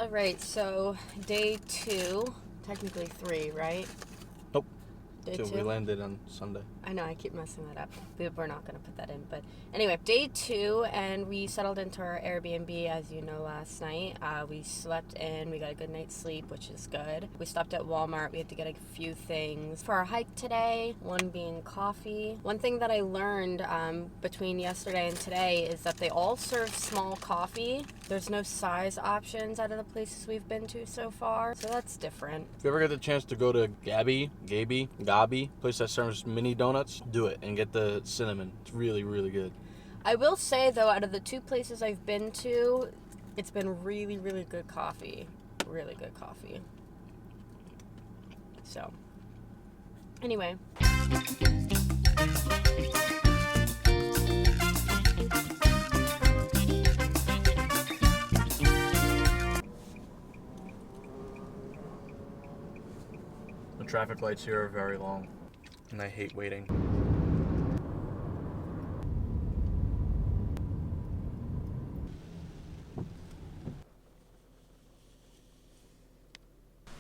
All right, so day 2, technically 3, right? Nope. Day 2. 2? We landed on Sunday. I know, I keep messing that up. We're not going to put that in. But anyway, day 2, and we settled into our Airbnb, as you know, last night. We slept in. We got a good night's sleep, which is good. We stopped at Walmart. We had to get a few things for our hike today, one being coffee. One thing that I learned between yesterday and today is that they all serve small coffee. There's no size options out of the places we've been to so far, so that's different. If you ever get the chance to go to Gabi, place that serves mini donuts, do it and get the cinnamon. It's really, really good. I will say, though, out of the 2 places I've been to, it's been really, really good coffee. Really good coffee. So, anyway. The traffic lights here are very long, and I hate waiting.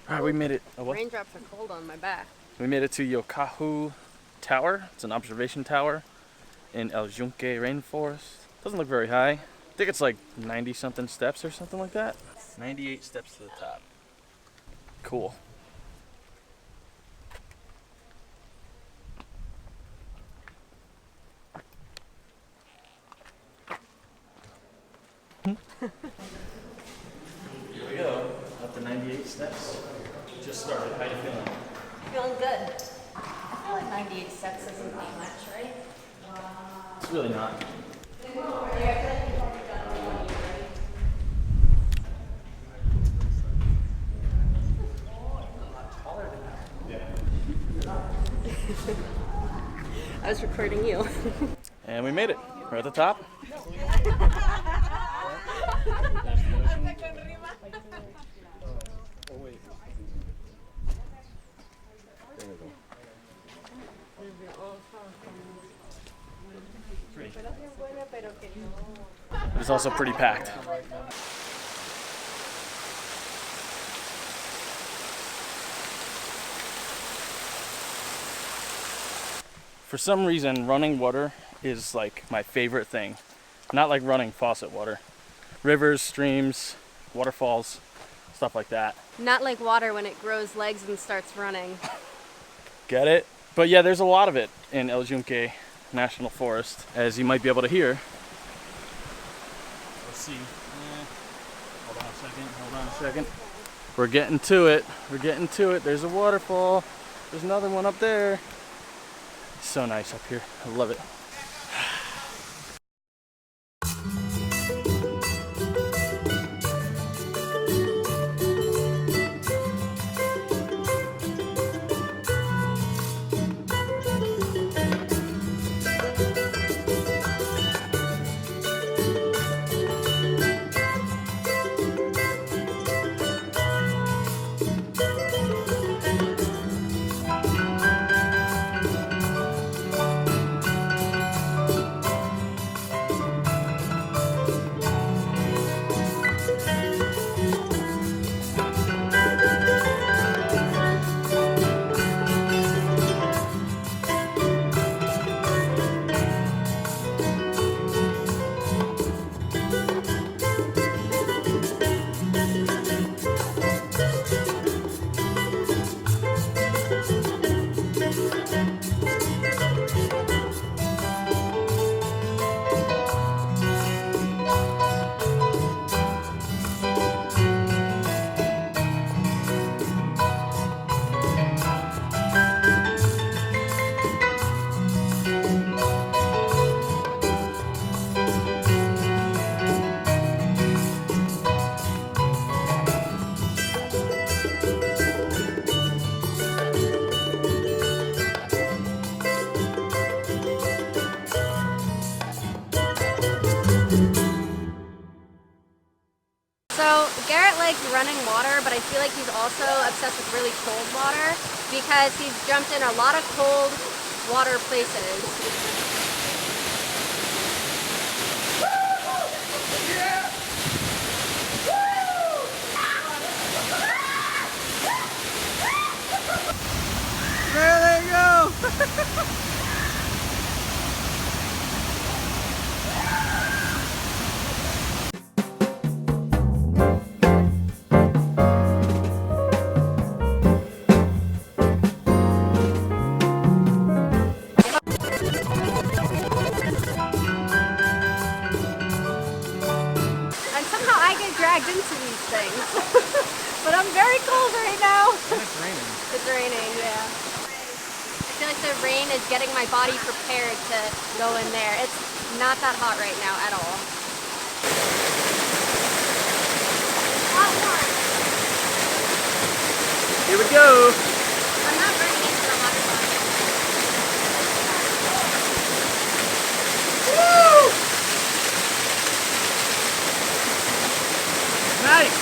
Alright, we made it. Raindrops are cold on my back. We made it to Yunque Tower. It's an observation tower in Yunque Rainforest. Doesn't look very high. I think it's like 90 something steps or something like that. 98 steps to the top. Cool. Here we go. Up to 98 steps. Just started. How you feeling? Feeling good. I feel like 98 steps isn't that much, right? It's really not. I was recording you. And we made it. We're at the top. It's also pretty packed. For some reason, running water is like my favorite thing. Not like running faucet water. Rivers, streams, waterfalls, stuff like that. Not like water when it grows legs and starts running. Get it? But yeah, there's a lot of it in Yunque National Forest, as you might be able to hear. Let's see. Hold on a second. We're getting to it. There's a waterfall. There's another one up there. It's so nice up here. I love it. So Garrett likes running water, but I feel like he's also obsessed with really cold water because he's jumped in a lot of cold water places. things. But I'm very cold right now. And it's raining. It's raining, yeah. I feel like the rain is getting my body prepared to go in there. It's not that hot right now at all. Hot one. Here we go. I'm not burning into the hot spot. Woo! Nice.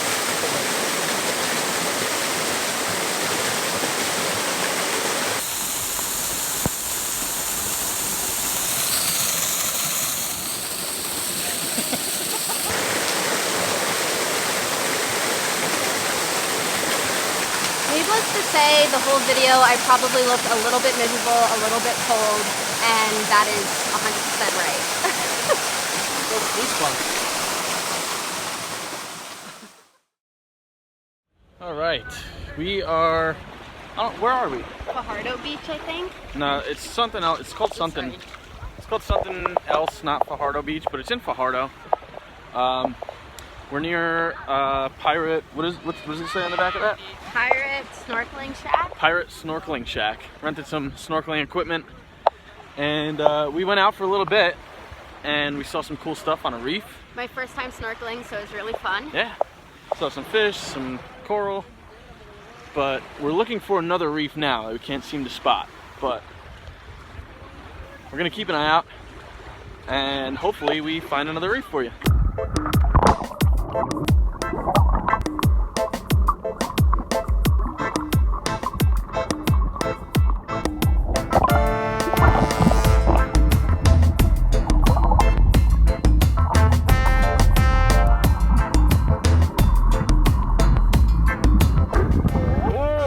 Needless to say, the whole video I probably looked a little bit miserable, a little bit cold, and that is 100% right. All right, we are. Where are we? Fajardo Beach, I think. No, it's something else. It's called something. It's called something else, not Fajardo Beach, but it's in Fajardo. We're near Pirate. What does it say on the back of that? Pirate Snorkeling Shack. Pirate Snorkeling Shack. Rented some snorkeling equipment, and we went out for a little bit, and we saw some cool stuff on a reef. My first time snorkeling, so it was really fun. Yeah, saw some fish, some coral, but we're looking for another reef now that we can't seem to spot. But we're gonna keep an eye out, and hopefully we find another reef for you.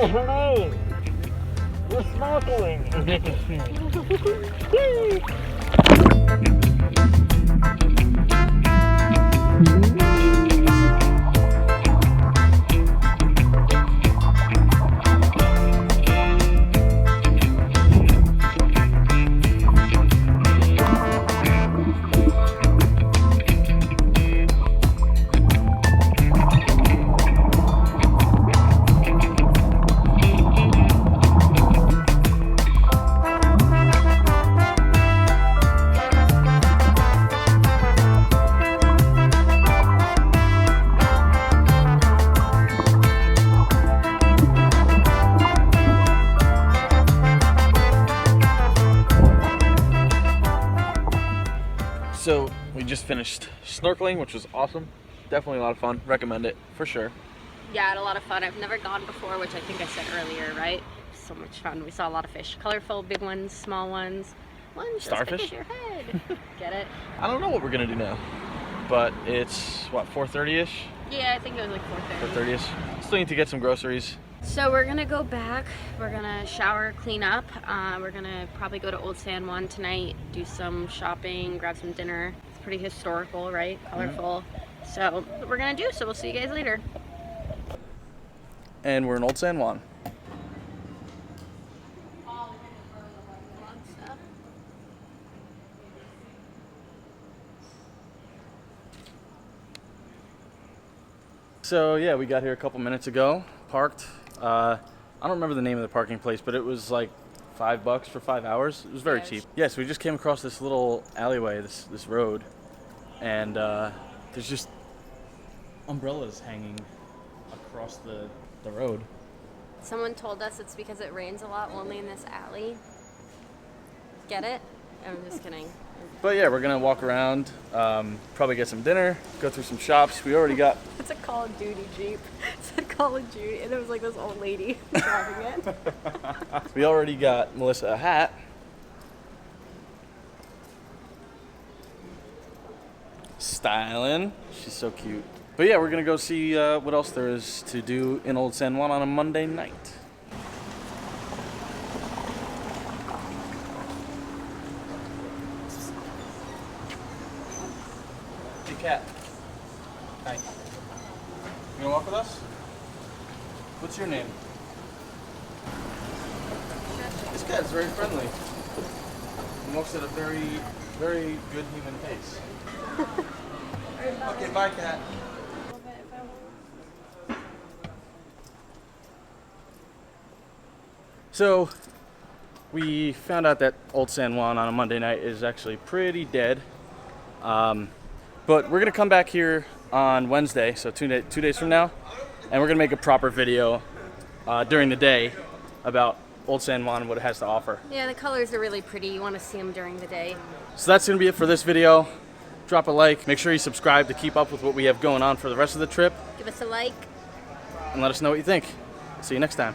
Hello! We're snorkeling, as you can see. Yay! So we just finished snorkeling, which was awesome. Definitely a lot of fun. Recommend it for sure. Yeah, I had a lot of fun. I've never gone before, which I think I said earlier, right? So much fun. We saw a lot of fish. Colorful, big ones, small ones. Ones Starfish? as big as your head. Get it? I don't know what we're gonna do now, but it's what, 4:30ish? Yeah, I think it was like 4:30. 4:30ish. Still need to get some groceries. So we're gonna go back. We're gonna shower, clean up. We're gonna probably go to Old San Juan tonight, do some shopping, grab some dinner. It's pretty historical, right? Colorful. So what we're gonna do. So we'll see you guys later. And we're in Old San Juan. So yeah, we got here a couple minutes ago, parked. I don't remember the name of the parking place, but it was like $5 for 5 hours. It was very cheap. Yes, we just came across this little alleyway, this road, and there's just umbrellas hanging across the road. Someone told us it's because it rains a lot only in this alley. Get it? I'm just kidding. But yeah, we're gonna walk around, probably get some dinner, go through some shops. We already got. It's a Call of Duty Jeep. It said Call of Duty, and it was like this old lady driving it. We already got Melissa a hat. Styling. She's so cute. But yeah, we're gonna go see what else there is to do in Old San Juan on a Monday night. Hey, Kat. Hi. You gonna walk with us? What's your name? This cat's very friendly. He walks at a very, very good human pace. Okay, bye, Kat. So we found out that Old San Juan on a Monday night is actually pretty dead. But we're gonna come back here on Wednesday, so 2 days from now, and we're gonna make a proper video during the day about Old San Juan and what it has to offer. Yeah, the colors are really pretty. You want to see them during the day. So that's gonna be it for this video. Drop a like, make sure you subscribe to keep up with what we have going on for the rest of the trip, Give us a like. and let us know what you think. See you next time.